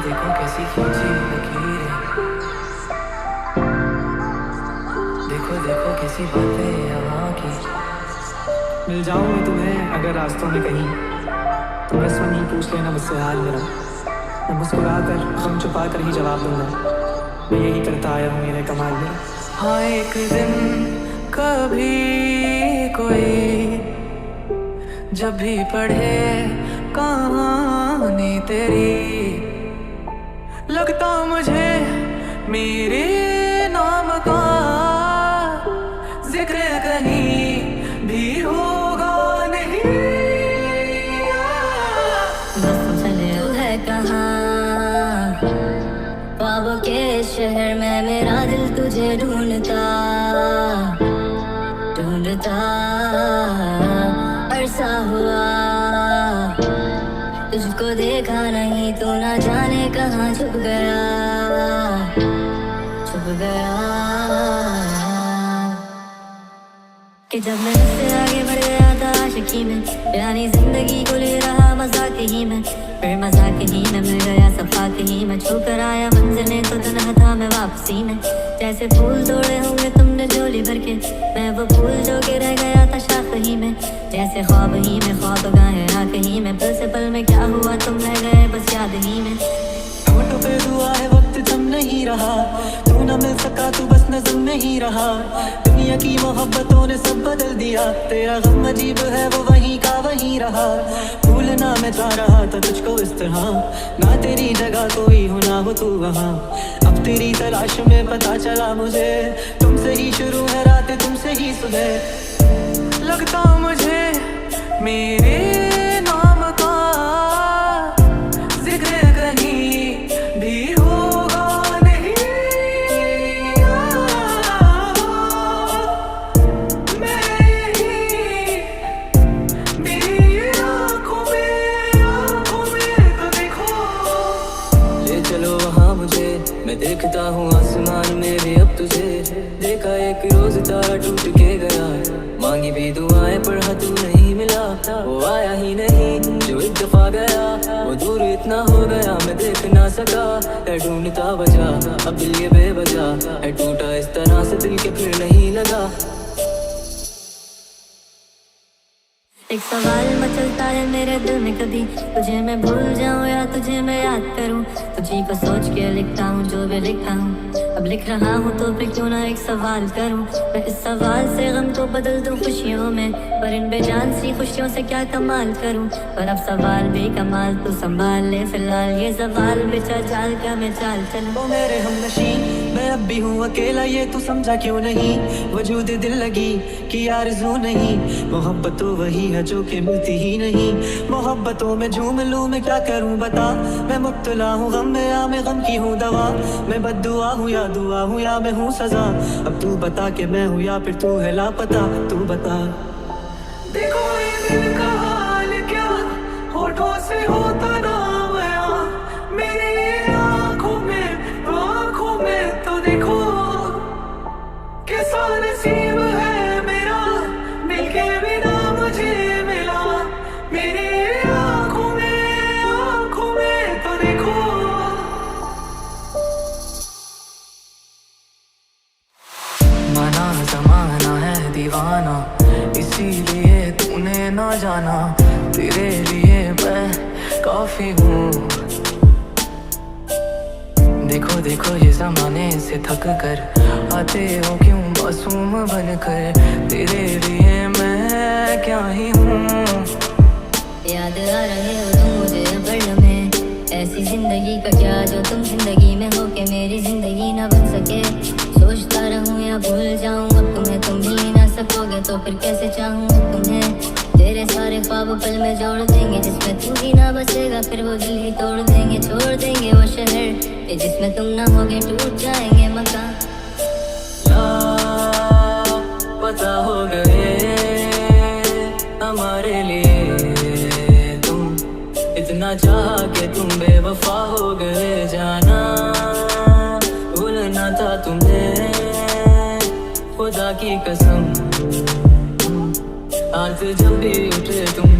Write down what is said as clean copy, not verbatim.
देखो कैसी खींची लकीरें, देखो देखो कैसी बातें यहाँ की। मिल जाऊं मैं तुम्हें अगर रास्तों में कहीं, तो बस वहीं पूछ लेना मुझसे हाल मेरा। मैं मुस्कुरा कर गम छुपा कर ही जवाब दूंगा, मैं यही करता आया हूँ, ये कमाल मेरा। हाँ एक दिन कभी कोई जब भी पढ़े कहानी तेरी, लगता मुझे मेरे नाम का जिक्र कहीं भी होगा नहीं। बस चले तू है कहाँ, ख्वाबों के शहर में मेरा दिल तुझे ढूंढता ढूंढता अरसा हुआ, तुझको देखा नहीं तो ना जाने कहाँ छुप गया छुप गया। कि जब मैं उससे आगे बढ़ गया था आशिकी में, यानी जिंदगी को ले रहा मजाक ही में, फिर मजाक ही में मिल गया सफाक ही में, छू कर आया मंजिल में तो तन्हा था मैं वापसी में। जैसे फूल तोड़े होंगे तुमने झोली भर के, मैं वो फूल जो के रह गया था शाख ही में, जैसे ख्वाब ही में ख्वाब गाए आँख ही में, पल से पल में क्या हुआ तुम रह गए बस याद ही में। होठों पे दुआ है वक्त थम नहीं रहा, तू न मिल सका तू बस नज़म में ही रहा, दुनिया की मोहब्बतों ने सब बदल दिया, तेरा गम अजीब है वो वहीं का वहीं रहा। भूलना मैं चाह रहा था तुझको इस तरह, ना तेरी जगह कोई हो ना हो तू वहाँ, अब तेरी तलाश में पता चला मुझे, तुमसे ही शुरू है रात तुमसे ही सुबह, लगता मुझे मेरे नाम का जिक्र कहीं भी होगा नहीं। मैं यही मेरी आँखों में तो देखो, ले चलो वहाँ मुझे, मैं देखता हूँ आसमान में भी अब तुझे, देखा एक रोज तारा टूट के गया, मांगी भी दुआएं पढ़ा तू नहीं मिला, वो आया ही नहीं जो एक दफा गया, वो दूर इतना हो गया मैं देख ना सका, है ढूंढता बजा अब दिल ये बेवजह, है टूटा इस तरह से दिल के फिर नहीं लगा। एक सवाल मचलता है मेरे दिल में, कभी तुझे मैं भूल जाऊं या तुझे मैं याद करूं, तुझी को सोच के लिखता हूँ जो भी लिखा हूँ, अब लिख रहा हूँ तो फिर क्यों ना एक सवाल करूं, मैं इस सवाल से गम को बदल दूं खुशियों में, पर इन बेजान सी खुशियों से क्या कमाल करूं, पर अब सवाल भी कमाल तू संभाल ले फिलहाल, ये सवाल बिछा चाल का मैं चाल चलूं। ओ मेरे हमनशी मैं अब भी हूँ अकेला ये तू समझा क्यों नहीं, वजूद दिल लगी कि आरज़ू नहीं, मोहब्बत तो वही है जो कि मिलती ही नहीं, मोहब्बतों में झूम लूं मैं क्या करूं बता, मैं मुब्तला हूँ गम में या मैं गम की हूँ दवा, मैं बद्दुआ हूँ या दुआ हूँ या मैं हूँ सजा, अब तू बता के मैं हूँ या फिर तू है लापता, तू बता। देखो ये दिल का हाल क्या होठों से होता ना बयां, मेरी आँखों में तो देखो कैसा नसीब है मेरा, मिलके बिना मुझे मिला, मेरी आँखों में तो देखो। माना ज़माना है दीवाना, इसीलिए तूने ना जाना, तेरे लिए मैं काफी हूँ, देखो देखो ये ज़माने से थक कर आते हो क्यों मासूम बनकर, तेरे लिए मैं क्या ही हूँ। याद आ रहे हो तुम मुझे पल में, ऐसी जिंदगी का क्या जो तुम जिंदगी में हो के मेरी जिंदगी ना बन सके, सोचता रहूं या भूल जाऊं अब तुम्हें, तुम भी ना सकोगे तो फिर कैसे चाहूं तुम्हें, तेरे सारे ख्वाब पल में जोड़ देंगे, जिसमें तू ही ना बचेगा फिर वो दिल ही तोड़ देंगे, छोड़ देंगे वो शहर जिसमें तुम ना होगे, टूट जाएंगे मकान। पता हो गए हमारे लिए तुम, इतना चाहा कि तुम बेवफा हो गए, जाना भूलना था तुम्हें खुदा की कसम, हाथ जब भी उठे तुम